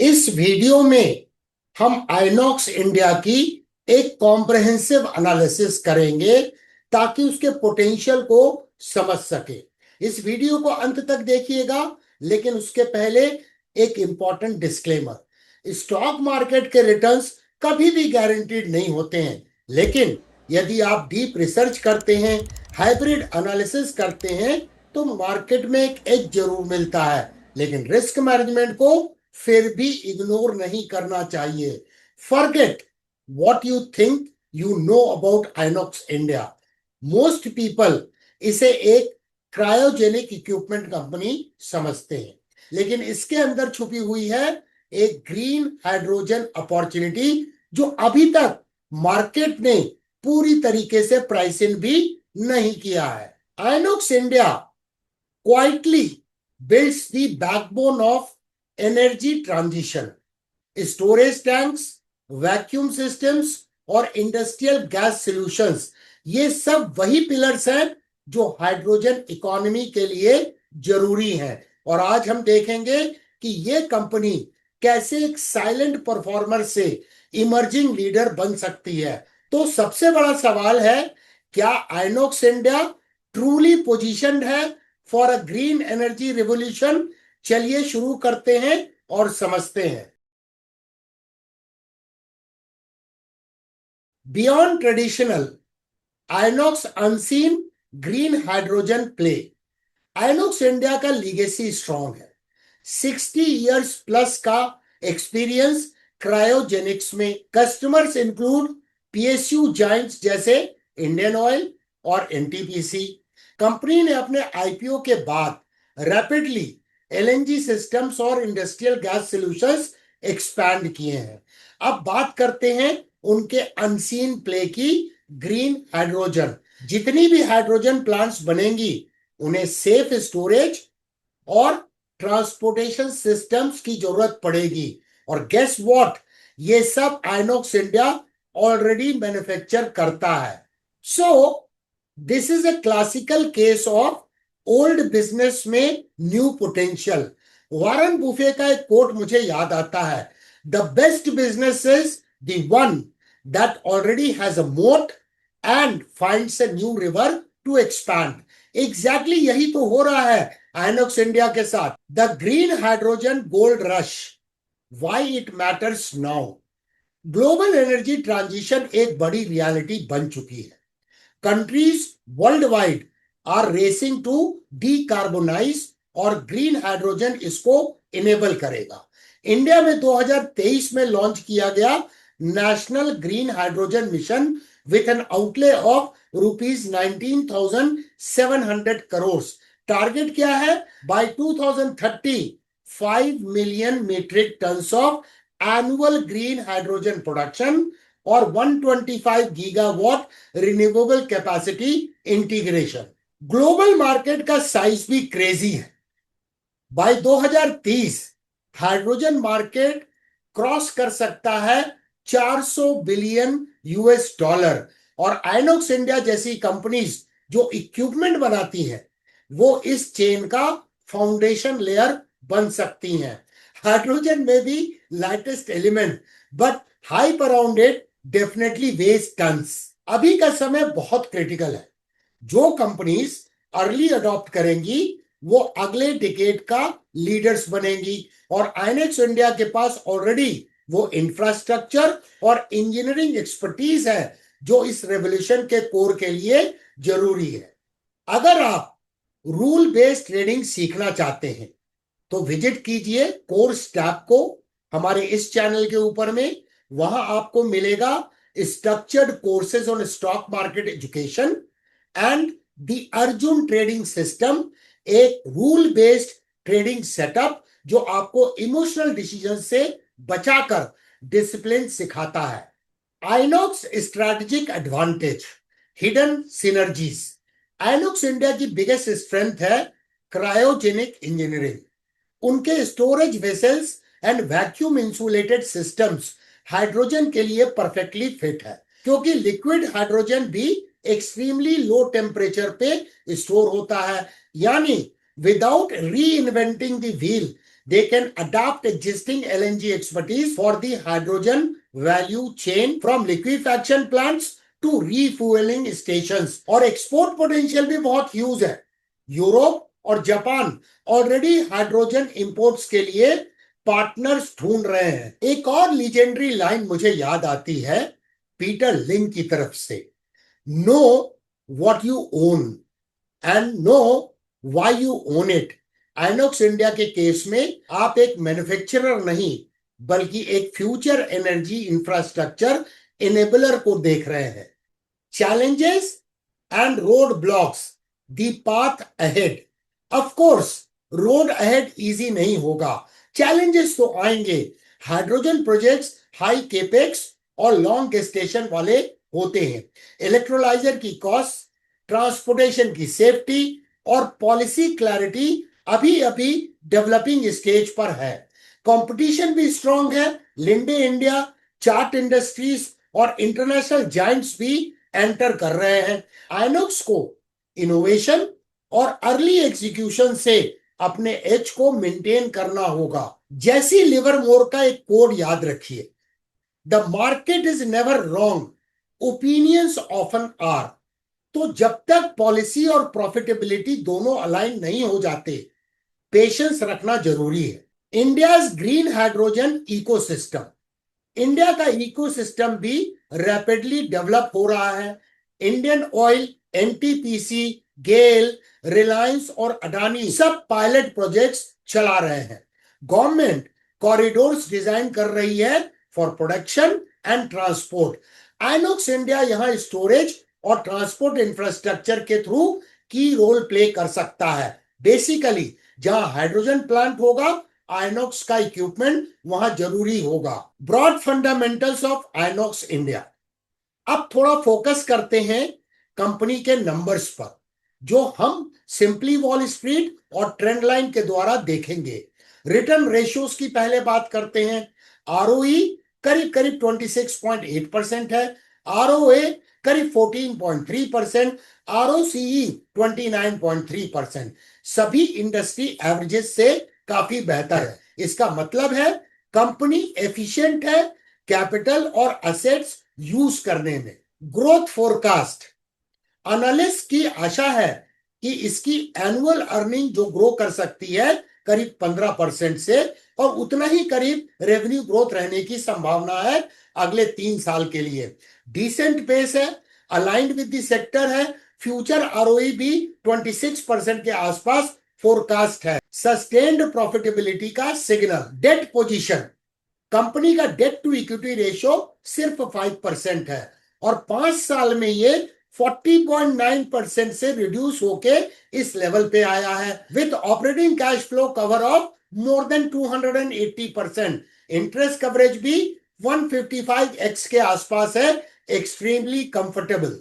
इस वीडियो में हम आइनॉक्स इंडिया की एक कॉम्प्रहेंसिव एनालिसिस करेंगे ताकि उसके पोटेंशियल को समझ सके। इस वीडियो को अंत तक देखिएगा, लेकिन उसके पहले एक इंपॉर्टेंट डिस्क्लेमर। स्टॉक मार्केट के रिटर्न्स कभी भी गारंटीड नहीं होते हैं, लेकिन यदि आप डीप रिसर्च करते हैं, हाइब्रिड एनालिसिस करते हैं, तो मार्केट में एक एज जरूर मिलता है। लेकिन रिस्क मैनेजमेंट को फिर भी इग्नोर नहीं करना चाहिए। Forget what you think you know about INOX India. Most people इसे एक क्रायोजेनिक इक्विपमेंट कंपनी समझते हैं, लेकिन इसके अंदर छुपी हुई है एक ग्रीन हाइड्रोजन अपॉर्चुनिटी जो अभी तक मार्केट ने पूरी तरीके से प्राइस इन भी नहीं किया है। Inox India quietly builds the backbone of energy transition. Storage tanks, vacuum systems और इंडस्ट्रियल गैस सॉल्यूशंस, ये सब वही पिलर्स हैं जो हाइड्रोजन इकोनॉमी के लिए जरूरी हैं। और आज हम देखेंगे कि ये कंपनी कैसे एक साइलेंट परफॉर्मर से इमर्जिंग लीडर बन सकती है। तो सबसे बड़ा सवाल है, क्या आइनॉक्स इंडिया ट्रूली पोजीशनड है for a green energy revolution? चलिए शुरू करते हैं और समझते हैं। Beyond traditional, INOX unseen green hydrogen play. INOX India का लीगेसी स्ट्रॉन्ग है। 60 इयर्स प्लस का एक्सपीरियंस क्रायोजेनिक्स में। कस्टमर्स इंक्लूड पीएसयू जायंट्स जैसे इंडियन ऑयल और एनटीपीसी। कंपनी ने अपने आईपीओ के बाद रैपिडली एलएनजी सिस्टम्स और इंडस्ट्रियल गैस सॉल्यूशंस एक्सपैंड किए हैं। अब बात करते हैं उनके अनसीन प्ले की, ग्रीन हाइड्रोजन। जितनी भी हाइड्रोजन प्लांट्स बनेंगी, उन्हें सेफ स्टोरेज और ट्रांसपोर्टेशन सिस्टम्स की जरूरत पड़ेगी। और गेस व्हाट, ये सब आइनॉक्स इंडिया ऑलरेडी मैन्युफैक्चर करता है। So this is a classical case of old business में न्यू पोटेंशियल। वॉरेन बुफे का एक कोट मुझे याद आता है, the best business is the one that already has a moat and finds a new river to expand. Exactly यही तो हो रहा है आइनॉक्स इंडिया के साथ। The green hydrogen gold rush, why it matters now. Global energy transition एक बड़ी reality बन चुकी है। Countries world wide are racing to decarbonise, और ग्रीन हाइड्रोजन इसको इनेबल करेगा। इंडिया में 2023 में लॉन्च किया गया national green hydrogen mission with an outlay of rupees 19,700 crores. टारगेट क्या है? By 2030, 5 million metric tons of annual green hydrogen production और 125 gigawatt renewable capacity integration. Global market का साइज भी क्रेजी है। बाय 2030 हाइड्रोजन मार्केट क्रॉस कर सकता है 400 बिलियन यूएस डॉलर। और आइनॉक्स इंडिया जैसी कंपनीज जो इक्विपमेंट बनाती हैं, वो इस चेन का फाउंडेशन लेयर बन सकती हैं। हाइड्रोजन में भी lightest element, but hype around it definitely weighs tons. अभी का समय बहुत क्रिटिकल है। जो कंपनीज अर्ली अडॉप्ट करेंगी वो अगले डिकेड का लीडर्स बनेंगी। और आइनॉक्स इंडिया के पास ऑलरेडी वो इंफ्रास्ट्रक्चर और इंजीनियरिंग एक्सपर्टीज है जो इस रेवोल्यूशन के कोर के लिए जरूरी है। अगर आप रूल बेस्ड ट्रेडिंग सीखना चाहते हैं तो विजिट कीजिए कोर्स टैब को हमारे इस चैनल के ऊपर में। वहां आपको मिलेगा structured courses on stock market education and the Arjun trading system, एक रूल बेस्ड ट्रेडिंग सेटअप जो आपको इमोशनल डिसीजन से बचाकर डिसिप्लिन सिखाता है। INOX strategic advantage, hidden synergies. INOX India की बिगेस्ट स्ट्रेंथ है क्रायोजेनिक इंजीनियरिंग। उनके storage vessels and vacuum insulated systems hydrogen के लिए परफेक्टली फिट है, क्योंकि लिक्विड हाइड्रोजन भी एक्सट्रीमली लो टेम्परेचर पे स्टोर होता है। यानी विदाउट री inventing the wheel, they can adapt existing LNG expertise for the hydrogen value chain from liquefaction plants to refueling stations. और एक्सपोर्ट पोटेंशियल भी बहुत ह्यूज है। यूरोप और जापान ऑलरेडी हाइड्रोजन इंपोर्ट्स के लिए पार्टनर्स ढूंढ रहे हैं। एक और लीजेंडरी लाइन मुझे याद आती है पीटर लिंक की तरफ से, know what you own and know why you own it. INOX India के केस में आप एक मैन्युफैक्चरर नहीं बल्कि एक फ्यूचर एनर्जी इंफ्रास्ट्रक्चर इनेबलर को देख रहे हैं। Challenges and road blocks, the path ahead. Of course road ahead easy नहीं होगा, चैलेंजेस तो आएंगे। हाइड्रोजन प्रोजेक्ट्स हाई केपेक्स और लॉन्ग गेस्टेशन वाले होते हैं। इलेक्ट्रोलाइजर की कॉस्ट, ट्रांसपोर्टेशन की सेफ्टी और पॉलिसी क्लैरिटी अभी अभी डेवलपिंग स्टेज पर है। कंपटीशन भी स्ट्रांग है। लिंडे इंडिया, चार्ट इंडस्ट्रीज और इंटरनेशनल जायंट्स भी एंटर कर रहे हैं। आइनॉक्स को इनोवेशन और अर्ली एग्जीक्यूशन से अपने एज को मेंटेन करना होगा। जैसी लिवरमोर का एक कोड याद रखिए, the market is never wrong, opinions often are. तो जब तक पॉलिसी और प्रॉफिटेबिलिटी दोनों अलाइन नहीं हो जाते, पेशेंस रखना जरूरी है। India's green hydrogen ecosystem, India का इकोसिस्टम भी रैपिडली डेवलप हो रहा है। इंडियन ऑयल, एनटीपीसी, गेल, रिलायंस और अडानी सब पायलट प्रोजेक्ट्स चला रहे हैं। गवर्नमेंट कॉरिडोर्स डिजाइन कर रही है for production and transport. INOX India यहां स्टोरेज और ट्रांसपोर्ट इंफ्रास्ट्रक्चर के थ्रू की रोल प्ले कर सकता है। बेसिकली जहां हाइड्रोजन प्लांट होगा, आइनॉक्स का इक्विपमेंट वहां जरूरी होगा। Broad fundamentals of Inox India. अब थोड़ा फोकस करते हैं कंपनी के नंबर्स पर, जो हम सिंपली वॉल स्ट्रीट और ट्रेंड लाइन के द्वारा देखेंगे। रिटर्न रेशियोज की पहले बात करते हैं। आरओई करीब करीब 26.8% है, आरओए करीब 14.3%, आरओसीई 29.3%। सभी इंडस्ट्री एवरेजेस से काफी बेहतर है। इसका मतलब है कंपनी एफिशिएंट है कैपिटल और एसेट्स यूज करने में। ग्रोथ फोरकास्ट, एनालिस्ट की आशा है कि इसकी एनुअल अर्निंग जो ग्रो कर सकती है करीब 15% से, और उतना ही करीब रेवेन्यू ग्रोथ रहने की संभावना है अगले 3 साल के लिए। डिसेंट पेस है, अलाइंड विद द सेक्टर है। फ्यूचर आरओई भी 26% के आसपास फोरकास्ट है। सस्टेन्ड प्रॉफिटेबिलिटी का सिग्नल। डेट पोजीशन, कंपनी का डेट टू इक्विटी रेशियो सिर्फ 5% है और 5 साल में ये 40.9% से रिड्यूस होके इस लेवल पे आया है। With operating cash flow cover of more than 280%। Interest coverage भी 155x के आसपास है, एक्सट्रीमली कंफर्टेबल।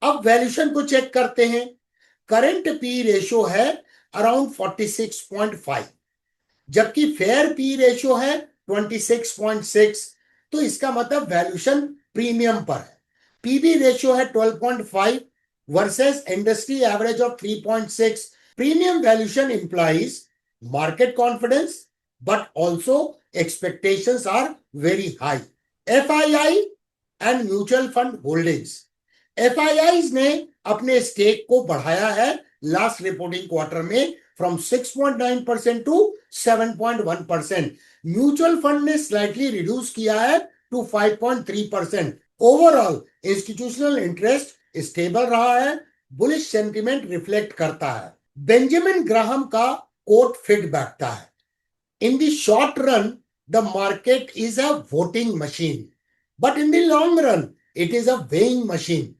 अब वैल्यूएशन को चेक करते हैं। करंट पी रेशियो है अराउंड 46.5, जबकि फेयर पी रेशियो है 26.6। तो इसका मतलब वैल्यूएशन प्रीमियम पर है। पीबी रेशियो है 12.5 versus industry average of 3.6। Premium valuation implies market confidence but also expectations are very high. FII and mutual fund holdings, FIIs ने अपने स्टेक को बढ़ाया है लास्ट रिपोर्टिंग क्वार्टर में फ्रॉम 6.9% टू 7.1%। म्यूचुअल फंड ने slightly reduce किया है to 5.3%। Overall institutional interest stable रहा है, बुलिश सेंटिमेंट रिफ्लेक्ट करता है। बेंजामिन ग्राहम का कोट फिट बैठता है, in the short run the market is a voting machine but in the long run it is a weighing machine.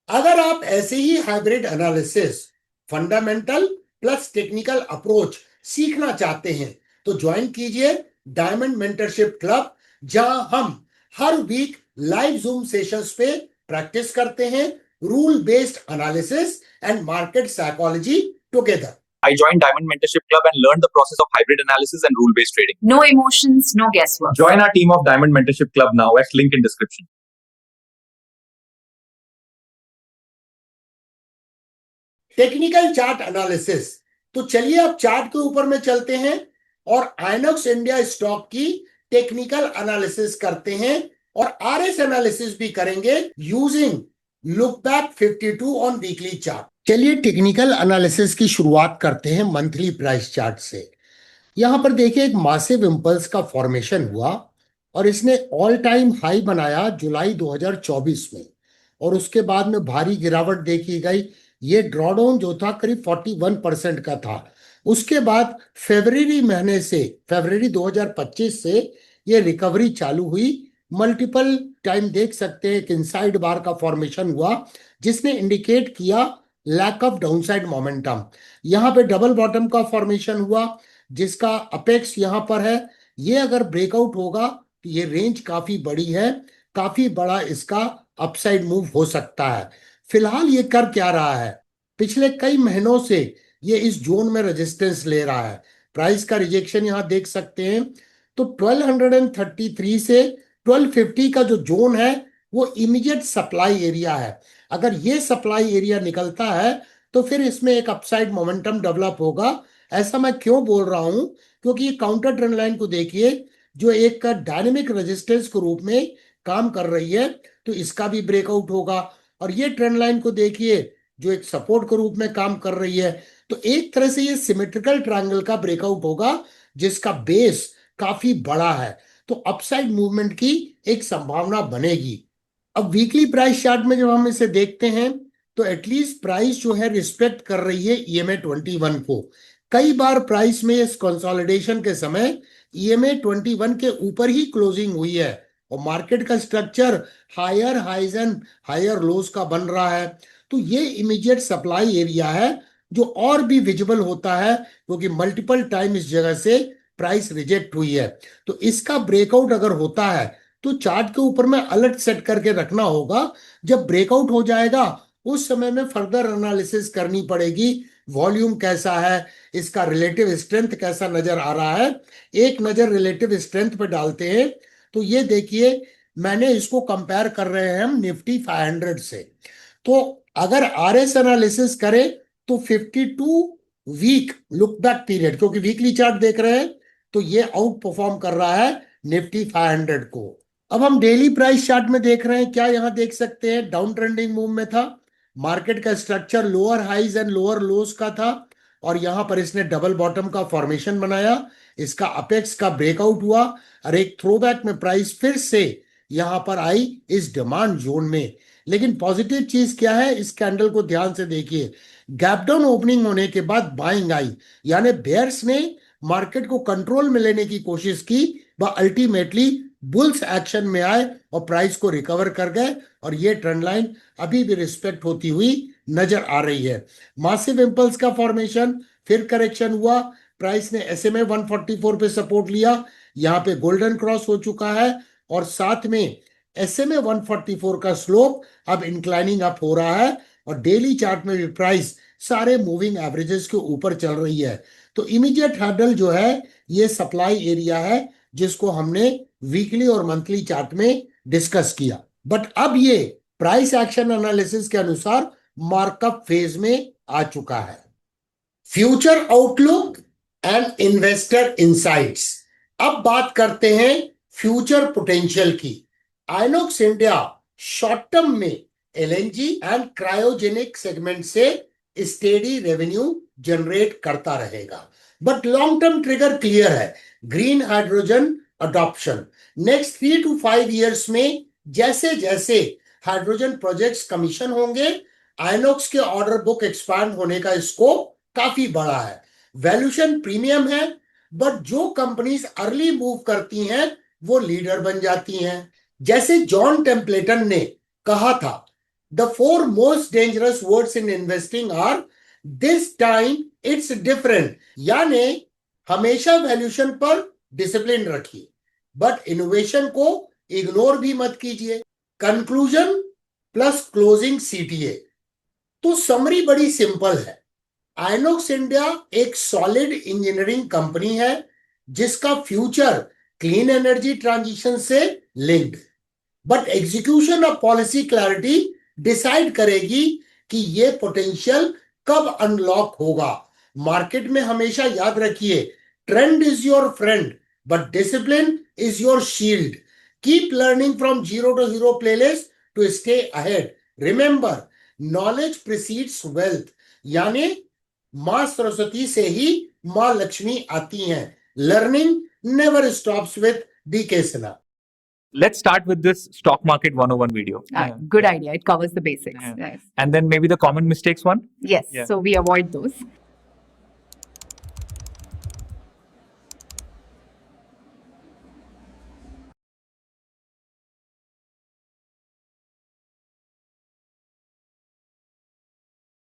अगर आप ऐसे ही hybrid analysis, fundamental plus technical approach सीखना चाहते हैं तो ज्वाइन कीजिए डायमंड मेंटरशिप क्लब, जहां हम हर वीक लाइव जूम सेशंस पे प्रैक्टिस करते हैं rule based analysis and market psychology together. I joined Diamond Mentorship Club and learned the process of hybrid analysis and rule-based trading. No emotions, no guesswork. Join our team of Diamond Mentorship Club now at link in description. Technical chart analysis, तो चलिए अब chart के ऊपर में चलते हैं। और INOX India stock की टेक्निकल एनालिसिस करते हैं और आरएस एनालिसिस भी करेंगे using look back 52 on weekly chart. चलिए टेक्निकल एनालिसिस की शुरुआत करते हैं मंथली प्राइस चार्ट से। यहां पर देखिए एक मासिव इंपल्स का फॉर्मेशन हुआ और इसने ऑल टाइम हाई बनाया जुलाई 2024 में और उसके बाद में भारी गिरावट देखी गई। ये ड्रॉडाउन जो था करीब 41% का था। उसके बाद फरवरी 2025 से ये रिकवरी चालू हुई। मल्टीपल टाइम देख सकते हैं एक इनसाइड बार का फॉर्मेशन हुआ जिसने इंडिकेट किया लैक ऑफ डाउनसाइड मोमेंटम। यहाँ पे डबल बॉटम का फॉर्मेशन हुआ जिसका अपेक्स यहां पर है। ये अगर ब्रेकआउट होगा तो ये रेंज काफी बड़ी है, काफी बड़ा इसका अपसाइड मूव हो सकता है। फिलहाल ये कर क्या रहा है, पिछले कई महीनों से ये इस जोन में रेजिस्टेंस ले रहा है। प्राइस का रिजेक्शन यहां देख सकते हैं। तो 1233 से 1250 का जो जोन है वो इमीडिएट सप्लाई एरिया है। अगर ये सप्लाई एरिया निकलता है तो फिर इसमें एक अपसाइड मोमेंटम डेवलप होगा। ऐसा मैं क्यों बोल रहा हूं, क्योंकि ये काउंटर ट्रेंड लाइन को देखिए जो एक डायनेमिक रेजिस्टेंस के रूप में काम कर रही है, तो इसका भी ब्रेकआउट होगा। और ये ट्रेंड लाइन को देखिए जो एक सपोर्ट के रूप में काम कर रही है। तो एक तरह से ये सिमेट्रिकल ट्रायंगल का ब्रेकआउट होगा जिसका बेस काफी बड़ा है, तो अपसाइड मूवमेंट की एक संभावना बनेगी। अब वीकली प्राइस चार्ट में जब हम इसे देखते हैं तो एटलीस्ट प्राइस जो है रिस्पेक्ट कर रही है EMA 21 को। कई बार प्राइस में इस कंसोलिडेशन के समय EMA 21 के ऊपर ही क्लोजिंग हुई है और मार्केट का structure higher highs and higher lows का बन रहा है। तो ये इमीडिएट सप्लाई एरिया है जो और भी विजिबल होता है क्योंकि मल्टीपल टाइम इस जगह से प्राइस रिजेक्ट हुई है। तो इसका ब्रेकआउट अगर होता है तो चार्ट के ऊपर में अलर्ट सेट करके रखना होगा। जब ब्रेकआउट हो जाएगा उस समय में फर्दर एनालिसिस करनी पड़ेगी, वॉल्यूम कैसा है, इसका रिलेटिव स्ट्रेंथ कैसा नजर आ रहा है। एक नजर रिलेटिव स्ट्रेंथ पे डालते हैं तो ये देखिए मैंने इसको कंपेयर कर रहे हैं हम निफ्टी 500 से। तो अगर आरएस एनालिसिस करें तो 52 वीक लुक बैक पीरियड, क्योंकि वीकली चार्ट देख रहे हैं, तो ये आउट परफॉर्म कर रहा है निफ्टी 500 को। अब हम डेली प्राइस चार्ट में देख रहे हैं, क्या यहां देख सकते हैं डाउन ट्रेंडिंग मूव में था। मार्केट का structure lower highs and lower lows का था और यहां पर इसने डबल बॉटम का फॉर्मेशन बनाया। इसका अपेक्स का ब्रेकआउट हुआ और एक थ्रोबैक में प्राइस फिर से यहां पर आई इस डिमांड जोन में। लेकिन पॉजिटिव चीज क्या है, इस कैंडल को ध्यान से देखिए। गैप डाउन ओपनिंग होने के बाद बाइंग आई, यानी बेयर्स ने मार्केट को कंट्रोल में लेने की कोशिश की, वह अल्टीमेटली बुल्स एक्शन में आए और प्राइस को रिकवर कर गए और ये ट्रेंड लाइन अभी भी रिस्पेक्ट होती हुई नजर आ रही है। मासिव इंपल्स का फॉर्मेशन, फिर करेक्शन हुआ, प्राइस ने SMA 144 पे सपोर्ट लिया, यहाँ पे गोल्डन क्रॉस हो चुका है और साथ में SMA 144 का स्लोप अब इंक्लाइनिंग अप हो रहा है और डेली चार्ट में भी प्राइस सारे मूविंग एवरेजेस के ऊपर चल रही है। तो इमीडिएट हर्डल जो है ये सप्लाई एरिया है जिसको हमने वीकली और मंथली चार्ट में डिस्कस किया। बट अब ये प्राइस एक्शन एनालिसिस के अनुसार मार्कअप फेज में आ चुका है। Future outlook and investor insights. अब बात करते हैं फ्यूचर पोटेंशियल की। आइनॉक्स इंडिया शॉर्ट टर्म में LNG एंड क्रायोजेनिक सेगमेंट से स्टेडी रेवेन्यू जनरेट करता रहेगा, but long term trigger clear है, green hydrogen adoption. Next 3 to 5 years में जैसे जैसे हाइड्रोजन प्रोजेक्ट्स कमीशन होंगे, आइनॉक्स के ऑर्डर बुक एक्सपांड होने का स्कोप काफी बड़ा है। वैल्यूएशन प्रीमियम है, बट जो कंपनीज अर्ली मूव करती हैं वो लीडर बन जाती हैं। जैसे जॉन टेम्पलेटन ने कहा था, the 4 most dangerous words in investing are this time it's different. यानी हमेशा वैल्यूएशन पर डिसिप्लिन रखिए बट इनोवेशन को इग्नोर भी मत कीजिए। Conclusion plus closing CTA। तो समरी बड़ी सिंपल है। आइनॉक्स इंडिया एक सॉलिड इंजीनियरिंग कंपनी है जिसका फ्यूचर क्लीन एनर्जी ट्रांजिशन से linked, but execution of policy clarity decide करेगी कि ये पोटेंशियल कब अनलॉक होगा। मार्केट में हमेशा याद रखिए Trend is your friend, but discipline is your shield. Keep learning from Zero to Hero playlist to stay ahead. Remember, knowledge precedes wealth. यानी माँ सरस्वती से ही माँ लक्ष्मी आती हैं. Learning never stops with DK Sinha. Let's start with this stock market 101 video. Good idea. It covers the basics. Yeah. Yes. And then maybe the common mistakes one. Yes. Yeah. So we avoid those.